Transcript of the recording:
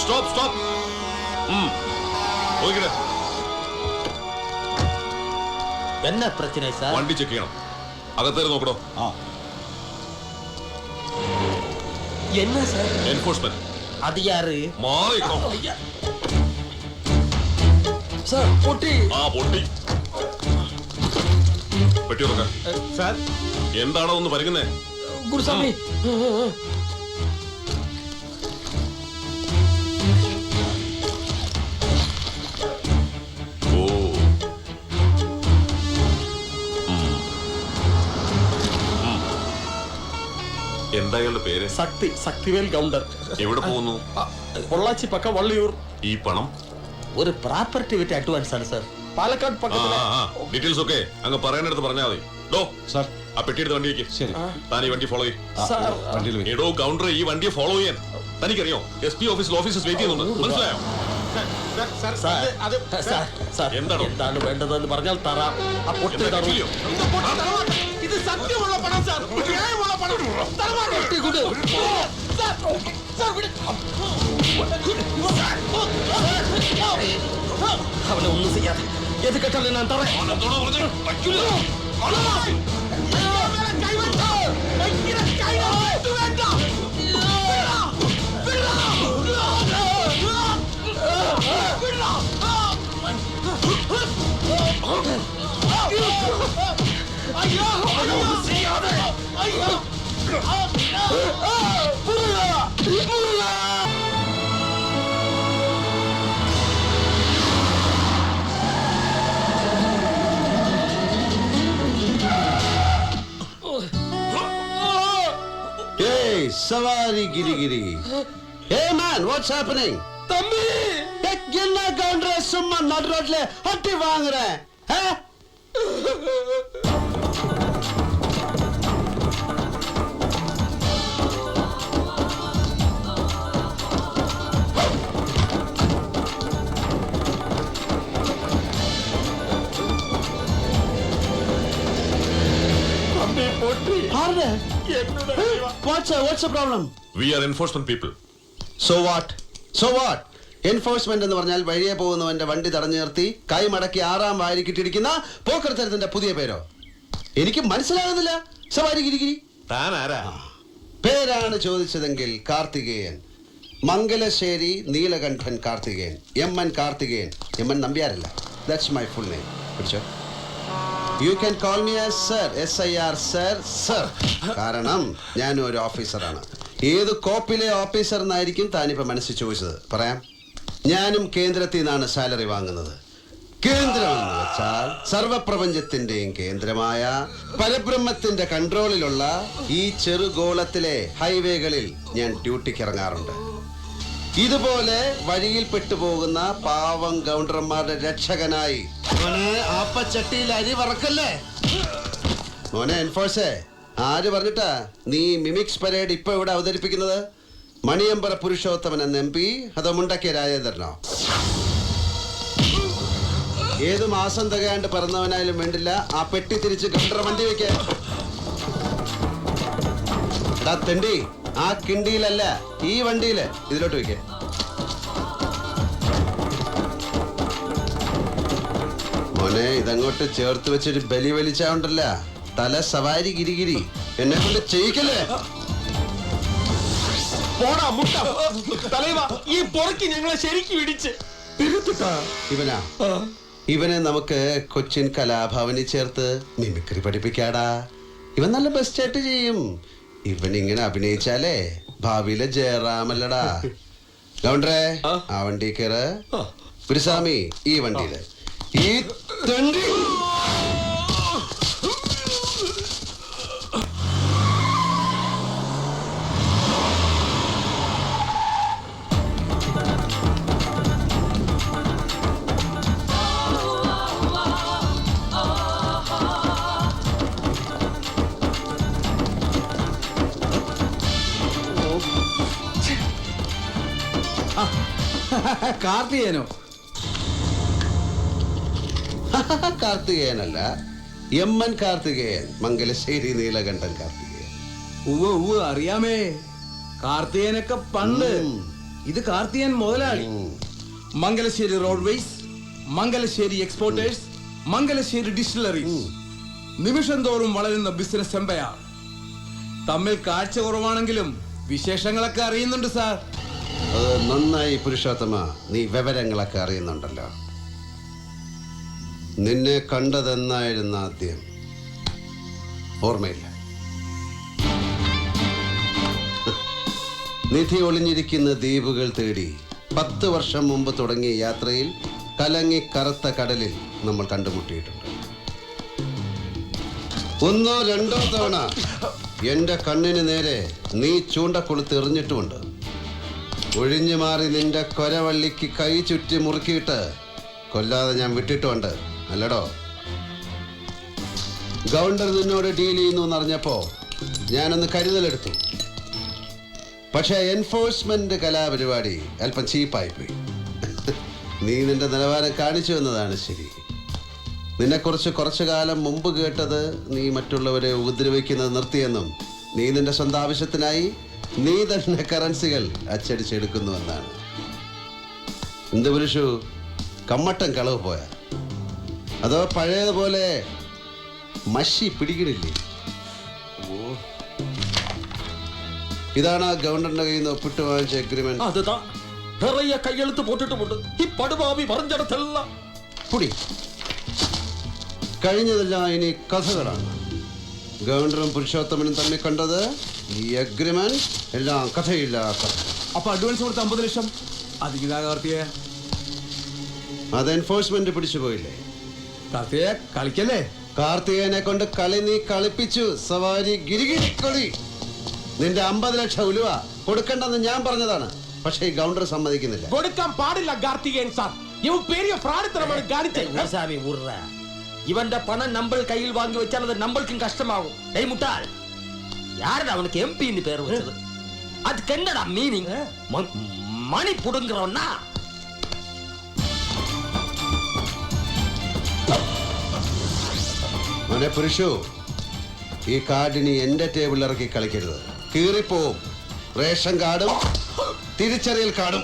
Stop stop. என்ன பிரச்சனை sir? വണ്ടി ചെക്ക് ചെയ്യണം. അകത്തേറി നോക്കണോ? என்ன சார்? എൻഫോഴ്സ്മെന്റ്. அது யாரு? മാറിക്കോ. സാർ പൊട്ടി. പൊട്ടി. പെട്ടി തുറക്ക. സാർ എന്താണോ ഒന്ന് പറയുന്നേ? ഗുരുസ്വാമി. എന്താ അയാളുടെ പേര്? ശക്തിവേൽ ഗൗണ്ടർ. എവിടെ പോകുന്നു? പൊള്ളാച്ചി പക്ക വള്ളിയൂർ. ഈ പണം ഒരു പ്രോപ്പർട്ടി വിറ്റ് അഡ്വാൻസ് ആണ് സാർ. പാലക്കാട് പക്കത്തിലെ. ഡീറ്റെയിൽസ് ഒക്കെ അങ്ങ് പറയാനടുത്ത് പറഞ്ഞാൽ മതി. ഡോ സാർ, ആ പെട്ടി എടുത്ത് വണ്ടിക്ക്. ശരി, താൻ ഈ വണ്ടി ഫോളോ ചെയ്യും. എടോ ഗൗണ്ടർ, ഈ വണ്ടിയെ ഫോളോ ചെയ്യാൻ തനിക്കറിയോ? SP ഓഫീസിൽ ഓഫീസേഴ്സ് വെയിറ്റ് ചെയ്യുന്നുണ്ട്. മനസ്സിലായോ? എന്താണ് വേണ്ടതെന്ന് പറഞ്ഞാൽ തരാം. ആ പൊട്ടി തരൂല്ലോ. ഇത് സത്യമുള്ള പണം സാർ. ന്യായമുള്ള പണം. അവനെ ഒന്നും ചെയ്യാതെ ഏത് കെട്ടാലും ഞാൻ തറ. Hey, Savari Giri Giri. Hey man, what's happening? Thampi என்ன கவுண்டர சும்மா நடு ரோட்ல அட்டி வாங்குறேன்? തമ്പി പൊട്ടി. ஆறு. എന്നോട് What's the problem? We are enforcement people. So what? So what? Enforcement എന്ന് പറഞ്ഞാൽ വഴിയെ പോകുന്നവന്റെ വണ്ടി തടഞ്ഞു നിർത്തി കൈമടക്കി 6-ാം വാരിക്കിട്ടിരിക്കുന്ന പോക്കർത്തരത്തിന്റെ പുതിയ പേരോ? എനിക്ക് മനസ്സിലാകുന്നില്ല. സവാരി ഗിരിഗിരി താൻ ആരാ? പേരാണ് ചോദിച്ചതെങ്കിൽ കാർത്തികേയൻ, മംഗലശ്ശേരി നീലകണ്ഠൻ കാർത്തികേയൻ, MN കാർത്തികേയൻ. MN നമ്പ്യാരല്ല. That's my full name. പിടിച്ചോ. You can call me as sir. SIR sir. Sir കാരണം ഞാനും ഒരു ഓഫീസറാണ്. ഏത് കോപ്പിലെ ഓഫീസർ എന്നായിരിക്കും താനിപ്പോ മനസ്സിൽ ചോദിച്ചത്. പറയാം. ഞാനും കേന്ദ്രത്തിൽ നിന്നാണ് സാലറി വാങ്ങുന്നത്. കേന്ദ്രം എന്ന് വെച്ചാൽ സർവപ്രപഞ്ചത്തിന്റെയും കേന്ദ്രമായ പരബ്രഹ്മത്തിന്റെ കൺട്രോളിലുള്ള ഈ ചെറുഗോളത്തിലെ ഹൈവേകളിൽ ഞാൻ ഡ്യൂട്ടിക്ക് ഇറങ്ങാറുണ്ട്. ഇതുപോലെ വഴിയിൽ പെട്ടുപോകുന്ന പാവം ഗൗണ്ടർമാരുടെ രക്ഷകനായി. മോനെ ആപ്പച്ചട്ടിയിൽ അരി വറക്കല്ലേ. മോനെ എൻഫോഴ്സേ, ആര് പറഞ്ഞിട്ടാ നീ മിമിക്സ് പരേഡ് ഇപ്പൊ ഇവിടെ അവതരിപ്പിക്കുന്നത്? മണിയമ്പറ പുരുഷോത്തമൻ എന്ന MP അതോ മുണ്ടക്കെ രാജേന്ദ്രനോ? ഏത് മാസം തികയാണ്ട് പിറന്നവനായാലും വേണ്ടില്ല, ആ പെട്ടി തിരിച്ച് ഗൗണ്ടർ വണ്ടി വെക്കാൻ. എടാ തെണ്ടി, ആ കിണ്ടിയിലല്ല, ഈ വണ്ടിയില് ഇതിലോട്ട് വെക്കേ. മോനെ ഇതങ്ങോട്ട് ചേർത്ത് വെച്ചൊരു ബലി വലിച്ചാണ്ടല്ല, തല സവാരി ഗിരിഗിരി. എന്നെ കൊണ്ട് ചെയ്യിക്കല്ലേ. ഈ പൊറക്കി ഞങ്ങളെ ശരിക്കും ഇടിച്ച് ഇവനാ? ഇവനെ നമുക്ക് കൊച്ചിൻ കലാഭവനിൽ ചേർത്ത് മിമിക്രി പഠിപ്പിക്കാടാ. ഇവൻ നല്ല ബെസ്റ്റായിട്ട് ചെയ്യും. ഇവനിങ്ങനെ അഭിനയിച്ചാലേ ഭാവിയിലെ ജയറാമല്ലടാ. ഗൗണ്ടറെ ആ വണ്ടി കയറ്. പുരുസ്വാമി ഈ വണ്ടിയില്. ഈ തണ്ടി കാർത്തികേയനോ? കാർത്തികേയനല്ല, MN കാർത്തികേയൻ, മംഗലശ്ശേരി നീലകണ്ഠൻ കാർത്തികേയൻ. അറിയാമേ. കാർത്തികേയനൊക്കെ പണ്ട് ഇത് കാർത്തികൻ മുതലാളി. Mangalassery roadways, Mangalassery exporters, Mangalassery distilleries, നിമിഷം തോറും വളരുന്ന ബിസിനസ് എംപയർ. തമ്മിൽ കാഴ്ച കുറവാണെങ്കിലും വിശേഷങ്ങളൊക്കെ അറിയുന്നുണ്ട് സാർ. അത് നന്നായി പുരുഷോത്തമ, നീ വിവരങ്ങളൊക്കെ അറിയുന്നുണ്ടല്ലോ. നിന്നെ കണ്ടതെന്നായിരുന്നു ആദ്യം? ഓർമ്മയില്ല. നിധി ഒളിഞ്ഞിരിക്കുന്ന ദ്വീപുകൾ തേടി 10 വർഷം മുമ്പ് തുടങ്ങിയ യാത്രയിൽ കലങ്ങി കറുത്ത കടലിൽ നമ്മൾ കണ്ടുമുട്ടിയിട്ടുണ്ട്. 1 2 തവണ എന്റെ കണ്ണിന് നേരെ നീ ചൂണ്ടക്കൊളുത്ത് എറിഞ്ഞിട്ടുമുണ്ട്. ഒഴിഞ്ഞു മാറി നിന്റെ കൊരവള്ളിക്ക് കൈ ചുറ്റി മുറുക്കിയിട്ട് കൊല്ലാതെ ഞാൻ വിട്ടിട്ടുമുണ്ട്, അല്ലടോ? ഗവർണർ നിന്നോട് ഡീൽ ചെയ്യുന്നു എന്നറിഞ്ഞപ്പോ ഞാനൊന്ന് കരുതലെടുത്തു. പക്ഷെ എൻഫോഴ്സ്മെന്റ് കലാപരിപാടി അല്പം ചീപ്പായിപ്പോയി. നീ നിന്റെ നിലവാരം കാണിച്ചു എന്നതാണ് ശരി. നിന്നെക്കുറിച്ച് കുറച്ചു കാലം മുമ്പ് കേട്ടത് നീ മറ്റുള്ളവരെ ഉപദ്രവിക്കുന്നത് നിർത്തിയെന്നും നീ നിന്റെ സ്വന്തം ആവശ്യത്തിനായി നീ തന്നെ കറൻസികൾ അച്ചടിച്ചെടുക്കുന്നുവെന്നാണ്. എന്ത് പുരുഷു, കമ്മട്ടൻ കളവ് പോയാ അതോ പഴയതുപോലെ മഷി പിടിക്കണില്ലേ? ഇതാണ് ആ ഗവർണറിന്റെ കയ്യിൽ നിന്ന് ഒപ്പിട്ട് വാങ്ങിച്ച എഗ്രിമെന്റ്. அதுதான் நிறைய கையெழுத்து போட்டுட்டு ഈ പടുഭാവി പറഞ്ഞിടത്തെല്ലാം പുടി. കഴിഞ്ഞതെല്ലാം ഇനി കഥകളാണ്. ഗവർണറും പുരുഷോത്തമനും തമ്മിൽ കണ്ടത് ഈ എഗ്രിമെന്റ് എല്ലാം കഥയില്ല കഥ. അപ്പൊ അഡ്വാൻസ് കൊടുത്ത 50 ലക്ഷം അതിതാ കാർത്തികേ. അത് എൻഫോഴ്സ്മെന്റ് പിടിച്ചു പോയില്ലേ? കാർത്തികേ കളിക്കല്ലേ? കാർത്തികേയനെ കൊണ്ട് കളി നീ കളിപ്പിച്ചു. സവാരി ഗിരിഗിരിക്കൊടി. നിന്റെ 50 ലക്ഷം ഉലുവ കൊടുക്കണ്ടെന്ന് ഞാൻ പറഞ്ഞതാണ്. പക്ഷേ ഈ ഗവർണർ സമ്മതിക്കുന്നില്ല. കൊടുക്കാൻ പാടില്ല കാർത്തികേയൻ സാർ. ഇവൻ പെരിയ ഫ്രാഡിത്തരമാണ് കാണിച്ചത്. சாமி உர்ற இவன்ட பணம் நம்ம கையில் வாங்கி வச்சால் அது நம்மளுக்கும் கஷ்டமாகும். டேய் முட்டாள், யாரடா அவனுக்கு எம்பின்னு பேர் வச்சது? அதுக்கு என்னடா மீனிங்? மணி புடுங்குறவனா? മോനെ പുരുഷു, ഈ കാർഡിനി എന്റെ ടേബിളിൽ ഇറക്കി കളിക്കരുത്. കീറിപ്പോവും. റേഷൻ കാർഡും തിരിച്ചറിയൽ കാർഡും.